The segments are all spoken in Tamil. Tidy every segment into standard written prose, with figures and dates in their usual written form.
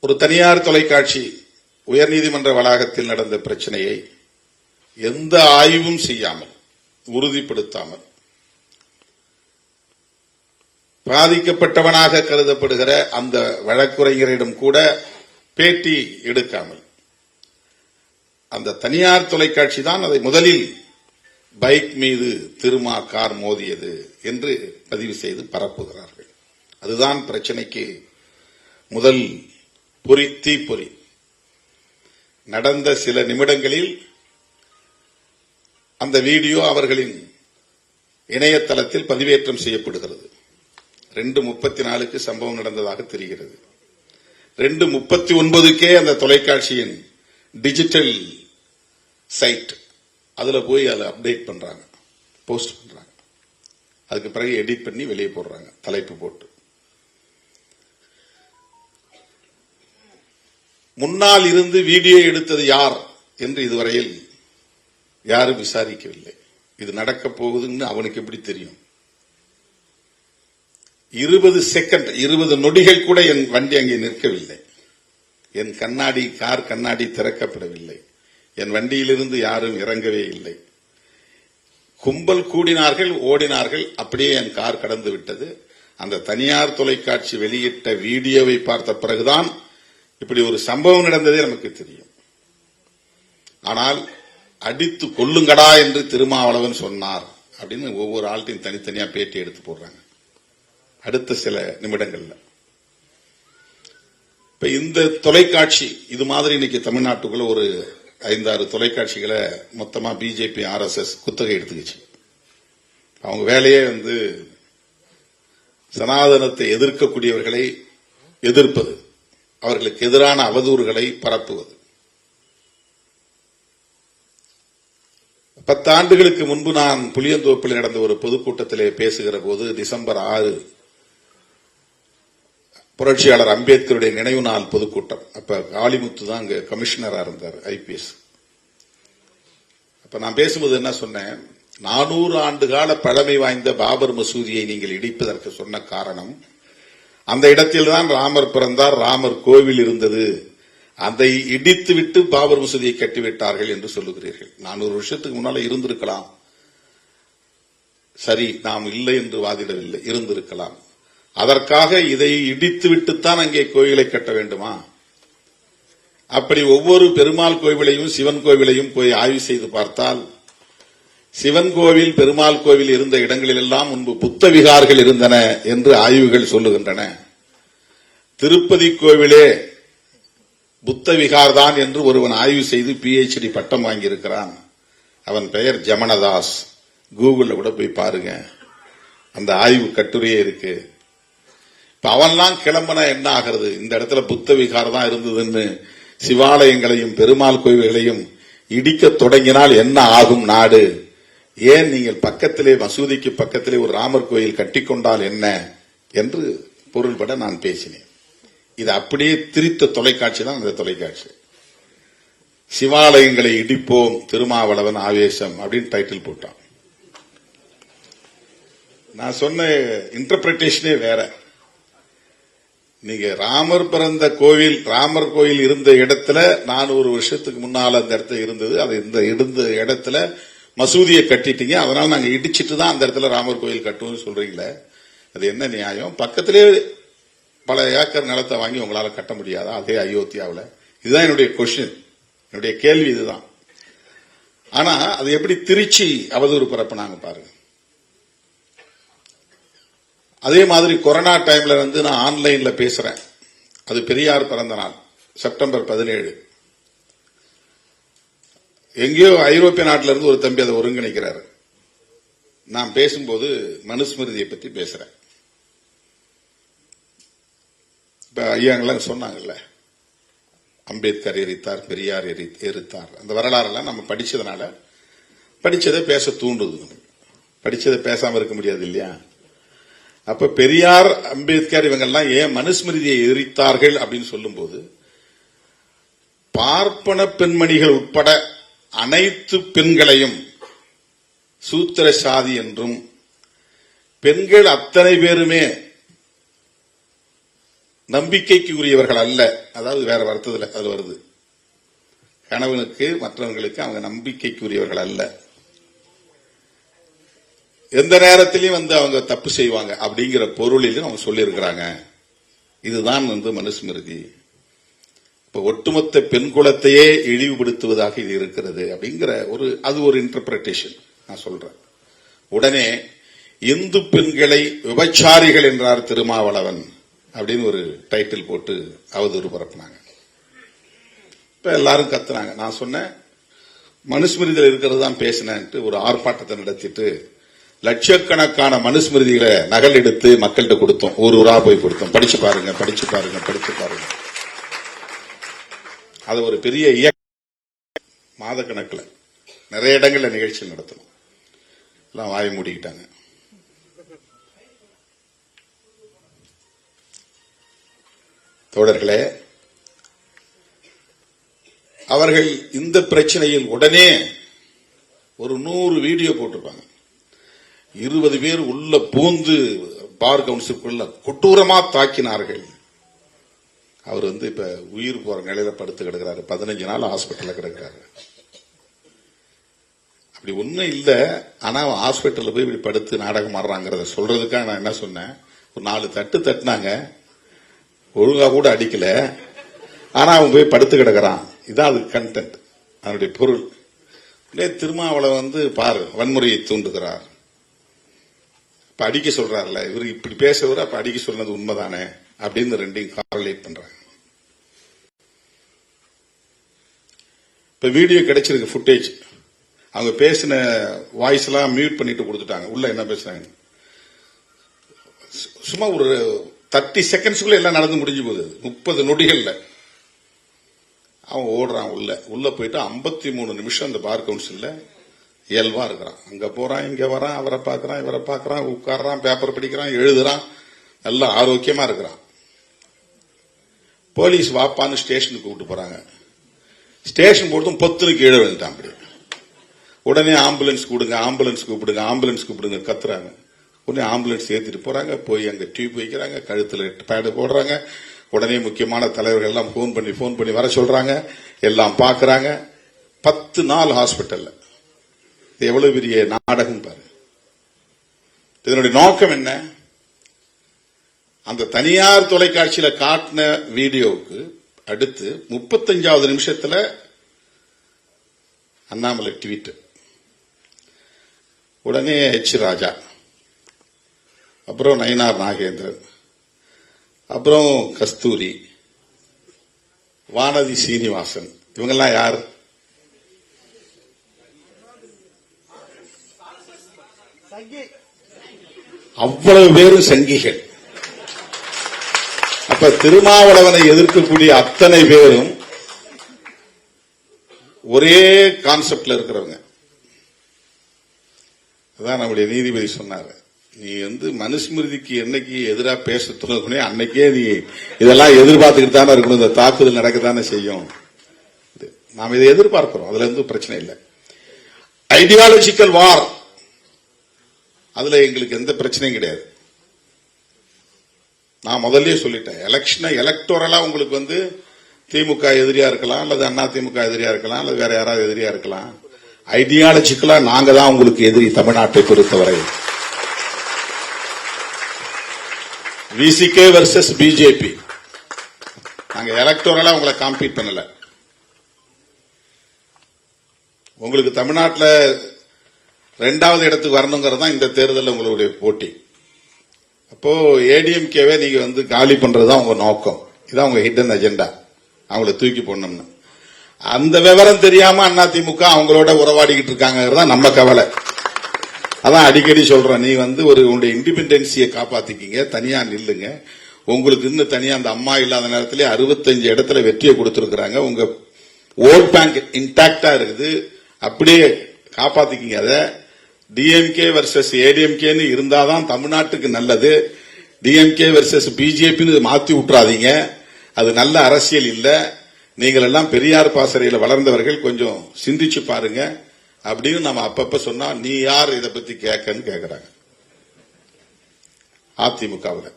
ஒரு தனியார் தொலைக்காட்சி உயர்நீதிமன்ற வளாகத்தில் நடந்த பிரச்சனையை எந்த ஆய்வும் செய்யாமல், உறுதிப்படுத்தாமல், பாதிக்கப்பட்டவனாக கருதப்படுகிற அந்த வழக்குரைஞரிடம் கூட பேட்டி எடுக்காமல், அந்த தனியார் தொலைக்காட்சி தான் அதை முதலில் பைக் மீது திருமா கார் மோதியது என்று பதிவு செய்து பரப்புகிறார்கள். அதுதான் பிரச்சனைக்கு முதல் தீப்பொறி. நடந்த சில நிமிடங்களில் அந்த வீடியோ அவர்களின் இணையதளத்தில் பதிவேற்றம் செய்யப்படுகிறது. 2:34க்கு சம்பவம் நடந்ததாக தெரிகிறது. 2:39க்கே அந்த தொலைக்காட்சியின் டிஜிட்டல் சைட் அதுல போய் அதை அப்டேட் பண்றாங்க, போஸ்ட் பண்றாங்க. அதுக்கு பிறகு எடிட் பண்ணி வெளியே போடுறாங்க, தலைப்பு போட்டு. முன்னால் இருந்து வீடியோ எடுத்தது யார் என்று இதுவரையில் யாரும் விசாரிக்கவில்லை. இது நடக்கப் போகுதுன்னு அவனுக்கு எப்படி தெரியும்? 20 செகண்ட், 20 நொடிகள் கூட என் வண்டி அங்கே நிற்கவில்லை. என் கார் கண்ணாடி திறக்கப்படவில்லை. என் வண்டியிலிருந்து யாரும் இறங்கவே இல்லை. கும்பல் கூடினார்கள், ஓடினார்கள். அப்படியே என் கார் கடந்து விட்டது. அந்த தனியார் தொலைக்காட்சி வெளியிட்ட வீடியோவை பார்த்த பிறகுதான் இப்படி ஒரு சம்பவம் நடந்ததே நமக்கு தெரியும். ஆனால் அடித்து கொல்லுங்கடா என்று திருமாவளவன் சொன்னார் அப்படின்னு ஒவ்வொரு ஆள்கிட்டையும் தனித்தனியா பேட்டி எடுத்து போடுறாங்க அடுத்த சில நிமிடங்கள்ல. இப்ப இந்த தொலைக்காட்சி இது மாதிரி இன்னைக்கு தமிழ்நாட்டுக்குள்ள ஒரு 5-6 தொலைக்காட்சிகளை மொத்தமா பிஜேபி RSS குத்தகை எடுத்துக்கிச்சு. அவங்க வேலையே சனாதனத்தை எதிர்க்கக்கூடியவர்களை எதிர்ப்பது, அவர்களுக்கு எதிரான அவதூறுகளை பரப்புவது. 10 ஆண்டுகளுக்கு முன்பு நான் புளியந்தோப்பில் நடந்த ஒரு பொதுக்கூட்டத்திலே பேசுகிற போது, டிசம்பர் 6 புரட்சியாளர் அம்பேத்கருடைய நினைவு நாள் பொதுக்கூட்டம். அப்ப காளிமுத்து தான் அங்க கமிஷனரா இருந்தார், IPS. அப்ப நான் பேசும்போது என்ன சொன்னேன், 400 ஆண்டு கால பழமை வாய்ந்த பாபர் மசூதியை நீங்கள் இடிப்பதற்கு சொன்ன காரணம், அந்த இடத்தில்தான் ராமர் பிறந்தார், ராமர் கோவில் இருந்தது, அதை இடித்துவிட்டு பாபர் மசூதியை கட்டிவிட்டார்கள் என்று சொல்லுகிறீர்கள். 400 வருஷத்துக்கு முன்னால இருந்திருக்கலாம், சரி, நாம் இல்லை என்று வாதிடவில்லை, இருந்திருக்கலாம். அதற்காக இதை இடித்துவிட்டுத்தான் அங்கே கோயிலை கட்ட வேண்டுமா? அப்படி ஒவ்வொரு பெருமாள் கோவிலையும் சிவன் கோவிலையும் போய் ஆய்வு செய்து பார்த்தால், சிவன் கோவில் பெருமாள் கோவில் இருந்த இடங்களிலெல்லாம் முன்பு புத்த விகார்கள் இருந்தன என்று ஆய்வுகள் சொல்லுகின்றன. திருப்பதி கோவிலே புத்த விகார் தான் என்று ஒருவன் ஆய்வு செய்து PhD பட்டம் வாங்கியிருக்கிறான். அவன் பெயர் ஜமனதாஸ். கூகுள்ல கூட போய் பாருங்க, அந்த ஆய்வு கட்டுரையே இருக்கு. இப்ப அவன்லாம் கிளம்புனா என்ன ஆகிறது? இந்த இடத்துல புத்த விகார் தான் இருந்ததுன்னு சிவாலயங்களையும் பெருமாள் கோவில்களையும் இடிக்க தொடங்கினால் என்ன ஆகும் நாடு? ஏன் நீங்கள் பக்கத்திலே, மசூதிக்கு பக்கத்திலே ஒரு ராமர் கோயில் கட்டிக்கொண்டால் என்ன என்று பொருள்பட நான் பேசினேன். இது அப்படியே திரித்த தொலைக்காட்சி தான் அந்த தொலைக்காட்சி. சிவாலயங்களை இடிப்போம், திருமாவளவன் ஆவேசம் அப்படின்னு டைட்டில் போட்டான். நான் சொன்ன இன்டர்பிரேஷனே வேற. நீங்க ராமர் பிறந்த கோவில், ராமர் கோயில் இருந்த இடத்துல 400 வருஷத்துக்கு முன்னால அந்த இடத்துல இருந்தது, அது இருந்த இடத்துல மசூதியை கட்டிட்டீங்க, அதனால நாங்க இடிச்சிட்டு தான் அந்த இடத்துல ராமர் கோயில் கட்டுவோம் சொல்றீங்களே, அது என்ன நியாயம்? பக்கத்திலே பல ஏக்கர் நிலத்தை வாங்கி உங்களால கட்ட முடியாதா அதே அயோத்தியாவில்? இதுதான் என்னுடைய கொஸ்டின், என்னுடைய கேள்வி இதுதான். ஆனா அது எப்படி திருச்சி அவதூறு பரப்புனாங்க பாருங்க. அதே மாதிரி கொரோனா டைம்ல நான் ஆன்லைன்ல பேசுறேன். அது பெரியார் பிறந்த நாள், செப்டம்பர் 17. எங்கேயோ ஐரோப்பிய நாட்டில இருந்து ஒரு தம்பி அதை ஒருங்கிணைக்கிறாரு. நான் பேசும்போது மனுஸ்மிருதியை பத்தி பேசுறேன். இப்ப ஐயாங்கெல்லாம் சொன்னாங்கல்ல, அம்பேத்கர் எரித்தார், பெரியார் எரித்தார், அந்த வரலாறெல்லாம் நம்ம படிச்சதுனால படிச்சதை பேச தூண்டுது. படிச்சதை பேசாம இருக்க முடியாது இல்லையா? அப்ப பெரியார், அம்பேத்கர் இவங்கெல்லாம் ஏன் மனுஸ்மிருதியை எரித்தார்கள் அப்படின்னு சொல்லும் போது, பார்ப்பன பெண்மணிகள் உட்பட அனைத்து பெண்களையும் சூத்திர சாதி என்றும், பெண்கள் அத்தனை பேருமே நம்பிக்கைக்கு உரியவர்கள் அல்ல. அதாவது வேற வருத்தத்தில் அது வருது. கணவனுக்கு மற்றவங்களுக்கு அவங்க நம்பிக்கைக்கு உரியவர்கள் அல்ல. எந்த நேரத்திலையும் அவங்க தப்பு செய்வாங்க அப்படிங்கிற பொருளிலும் அவங்க சொல்லியிருக்கிறாங்க. இதுதான் மனுஸ்மிருதி. இப்ப ஒட்டுமொத்த பெண் குலத்தையே இழிவுபடுத்துவதாக இது இருக்கிறது அப்படிங்கிற அது ஒரு இன்டர்பிரேஷன் நான் சொல்றேன். உடனே இந்து பெண்களை விபச்சாரிகள் என்றார் திருமாவளவன் அப்படின்னு ஒரு டைட்டில் போட்டு அவதூறு பரப்பினாங்க. இப்ப எல்லாரும் கத்துனாங்க. நான் சொன்னேன் மனுஸ்மிருதியில் இருக்கிறது தான் பேசினேன்ட்டு ஒரு ஆர்ப்பாட்டத்தை நடத்திட்டு லட்சக்கணக்கான மனுஸ்மிருதிகளை நகல் எடுத்து மக்கள்கிட்ட கொடுத்தோம். ஊரா போய் கொடுத்தோம். படிச்சு பாருங்க, படிச்சு பாருங்க, படிச்சு பாருங்க. அது ஒரு பெரிய மாத கணக்கில் நிறைய இடங்கள்ல நிகழ்ச்சி நடத்தணும். எல்லாம் வாய் மூடிக்கிட்டாங்க. தோழர்களே, அவர்கள் இந்த பிரச்சனையில் உடனே ஒரு 100 வீடியோ போட்டிருப்பாங்க. 20 பேர் உள்ள பூந்து பார் கவுன்சிலுக்குள்ள கொடூரமா தாக்கினார்கள். அவர் இப்ப உயிர் போற நிலையில படுத்து கிடக்கிறாரு. 15 நாள் ஹாஸ்பிட்டல்ல கிடக்கிறாரு. அப்படி ஒண்ணும் இல்ல. ஆனா ஹாஸ்பிட்டல்ல போய் இப்படி படுத்து நாடகம் ஆடுறாங்கிறத சொல்றதுக்காக நான் என்ன சொன்னேன், ஒரு 4 தட்டு தட்டினாங்க, ஒழுங்கா கூட அடிக்கல. ஆனா அவன் போய் படுத்து கிடக்கிறான். இதான் அது கண்டென்ட், அதனுடைய பொருள். திருமாவளவன் பாரு வன்முறையை தூண்டுகிறார். இப்ப அடிக்க சொல்றாருல, இவரு இப்படி பேசுறவர் அப்ப அடிக்க சொன்னது உண்மைதானே அப்படின்னு ரெண்டையும் காரலேட் பண்றாங்க. இப்ப வீடியோ கிடைச்சிருக்கு, ஃபுட்டேஜ். அவங்க பேசின வாய்ஸ் எல்லாம் மியூட் பண்ணிட்டு கொடுத்துட்டாங்க. உள்ள என்ன பேசுறாங்க சும்மா ஒரு 30 செகண்ட்ஸ்க்குள்ள எல்லாம் நடந்து முடிஞ்சு போகுது. 30 நொடிகள்ல அவன் ஓடுறான். உள்ள போயிட்டு 53 நிமிஷம் அந்த பார் கவுன்சில்ல இயல்பா இருக்கிறான். அங்க போறான், இங்க வரான், அவரை பாக்குறான், இவரை பாக்குறான், உட்கார்றான், பேப்பர் படிக்கிறான், எழுதுறான், நல்லா ஆரோக்கியமா இருக்கிறான். போலீஸ் வாப்பான்னு ஸ்டேஷனுக்கு கூப்பிட்டு போறாங்க. ஸ்டேஷன் போடுறதும் பொத்துன்னு கீழே விழுந்துட்டான். அப்படி உடனே ஆம்புலன்ஸ் கூடுங்க, ஆம்புலன்ஸ் கூப்பிடுங்க, ஆம்புலன்ஸ் கூப்பிடுங்க கத்துறாங்க. உடனே ஆம்புலன்ஸ் ஏத்திட்டு போறாங்க. போய் அங்க டியூப் வைக்கிறாங்க, கழுத்துல பேடு போடுறாங்க. உடனே முக்கியமான தலைவர்கள் எல்லாம் போன் பண்ணி வர சொல்றாங்க. எல்லாம் பாக்குறாங்க. 10 நாள் ஹாஸ்பிட்டல்ல. எவ்வளவு பெரிய நாடகம் பாரு. இதனுடைய நோக்கம் என்ன? அந்த தனியார் தொலைக்காட்சியில காட்டின வீடியோவுக்கு அடுத்து 35வது நிமிஷத்துல அண்ணாமலை ட்வீட். உடனே எச் ராஜா, அப்புறம் நயினார் நாகேந்திரன், அப்புறம் கஸ்தூரி, வானதி சீனிவாசன், இவங்கெல்லாம் யார்? அவ்வளவு பேரும் சங்கிகள். அப்ப திருமாவளவனை எதிர்க்கக்கூடிய அத்தனை பேரும் ஒரே கான்செப்ட்ல இருக்கிறவங்க. அதான் நம்முடைய நீதிபதி சொன்னாரு, நீ மனுஸ்மிருதிக்கு என்னைக்கு எதிராக பேச துணை அன்னைக்கே நீ இதெல்லாம் எதிர்பார்த்துக்கிட்டு தானே இருக்கணும். இந்த தாக்குதல் நடக்கத்தானே செய்யும். நாம் இதை எதிர்பார்க்கிறோம். அதுல பிரச்சனை இல்லை. ஐடியாலஜிக்கல் வார், அதுல எங்களுக்கு எந்த பிரச்சனையும் கிடையாது. நான் முதல்லயே சொல்லிட்டேன், எலக்டோரலா உங்களுக்கு திமுக எதிரியா இருக்கலாம், அல்லது அண்ணா திமுக எதிரியா இருக்கலாம், அல்லது வேற யாராவது எதிரியா இருக்கலாம். ஐடியாலஜிக்கலா நாங்க தான் உங்களுக்கு எதிரி. தமிழ்நாட்டை பொறுத்தவரை விசிகே வர்சஸ் பிஜேபி. நாங்க எலக்டோரலா உங்களை காம்பீட் பண்ணல. உங்களுக்கு தமிழ்நாட்டில் 2வது இடத்துக்கு வரணுங்கிறது தான் இந்த தேர்தலில் உங்களுடைய போட்டி. அப்போ ஏடிஎம்கேவே நீங்க காலி பண்றதுதான் உங்க நோக்கம். இதான் உங்க ஹிடன் அஜெண்டா, அவங்களை தூக்கி போடணும்னு. அந்த விவரம் தெரியாம அதிமுக அவங்களோட உறவாடிக்கிட்டு இருக்காங்க நம்ம கவலை. அதான் அடிக்கடி சொல்றேன், நீ உங்களுடைய இண்டிபெண்டன்சியை காப்பாத்திக்கிங்க, தனியா நில்லுங்க. உங்களுக்கு இன்னும் தனியா அந்த அம்மா இல்லாத நேரத்திலே 65 இடத்துல வெற்றியை கொடுத்திருக்கிறாங்க. உங்க ஓட் பேங்க் இன்டாக்டா இருக்குது, அப்படியே காப்பாத்திக்கிங்க. அதை டிஎம்கே வர்சஸ் ஏடிஎம்கேன்னு இருந்தாதான் தமிழ்நாட்டுக்கு நல்லது. டிஎம்கே வர்சஸ் பிஜேபின்னு மாத்தி விட்டுறாதீங்க. அது நல்ல அரசியல் இல்ல. நீங்கள் எல்லாம் பெரியார் பாசறையில் வளர்ந்தவர்கள், கொஞ்சம் சிந்திச்சு பாருங்க அப்படின்னு நம்ம அப்பப்ப சொன்னா, நீ யார் இதை பத்தி கேட்கன்னு கேட்கிறாங்க அதிமுகவில்.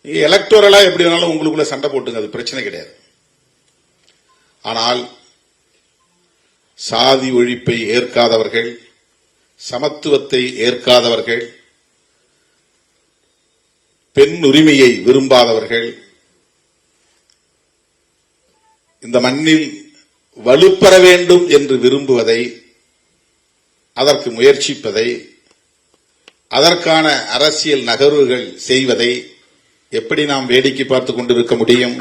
நீங்க எலக்டோரலா எப்படி வேணாலும் உங்களுக்குள்ள சண்டை போட்டுங்க, அது பிரச்சனை கிடையாது. ஆனால் சாதி ஒழிப்பை ஏற்காதவர்கள், சமத்துவத்தை ஏற்காதவர்கள், பெண் உரிமையை விரும்பாதவர்கள், இந்த மண்ணில் வலுப்பெற வேண்டும் என்று விரும்புவதை, அதற்கு முயற்சிப்பதை, அதற்கான அரசியல் நகர்வுகள் செய்வதை எப்படி நாம் வேடிக்கை பார்த்துக் கொண்டிருக்க முடியும்?